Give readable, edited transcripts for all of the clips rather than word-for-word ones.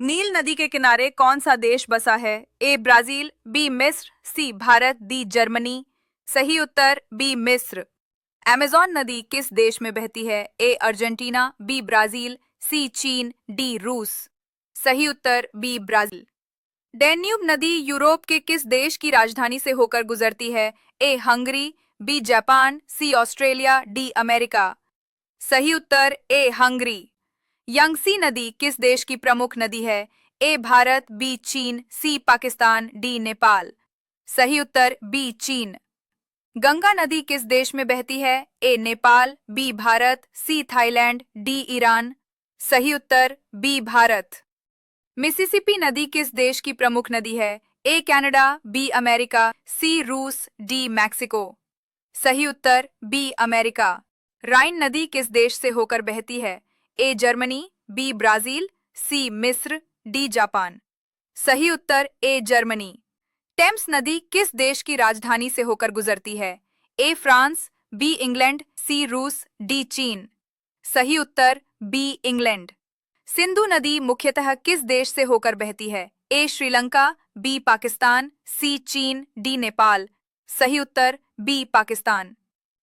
नील नदी के किनारे कौन सा देश बसा है? ए ब्राजील, बी मिस्र, सी भारत, डी जर्मनी। सही उत्तर बी मिस्र। अमेजॉन नदी किस देश में बहती है? ए अर्जेंटीना, बी ब्राजील, सी चीन, डी रूस। सही उत्तर बी ब्राजील। डैन्यूब नदी यूरोप के किस देश की राजधानी से होकर गुजरती है? ए हंगरी, बी जापान, सी ऑस्ट्रेलिया, डी अमेरिका। सही उत्तर ए हंगरी। यंगसी नदी किस देश की प्रमुख नदी है? ए भारत, बी चीन, सी पाकिस्तान, डी नेपाल। सही उत्तर बी चीन। गंगा नदी किस देश में बहती है? A Nepal, B Bharat, C Thailand, D Iran. सही उत्तर बी भारत। मिसिसिपी नदी किस देश की प्रमुख नदी है? ए कनाडा, बी अमेरिका, सी रूस, डी मैक्सिको। सही उत्तर बी अमेरिका। राइन नदी किस देश से होकर बहती है? ए जर्मनी, बी ब्राजील, सी मिस्र, डी जापान। सही उत्तर ए जर्मनी। टेम्स नदी किस देश की राजधानी से होकर गुजरती है? ए फ्रांस, बी इंग्लैंड, सी रूस, डी चीन। सही उत्तर बी इंग्लैंड। सिंधु नदी मुख्यतः किस देश से होकर बहती है? ए श्रीलंका, बी पाकिस्तान, सी चीन, डी नेपाल। सही उत्तर बी पाकिस्तान।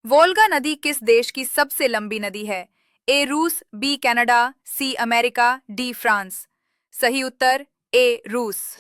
वोल्गा नदी किस देश की सबसे लंबी नदी है? ए रूस, B Canada, C America, D France. सही उत्तर ए रूस।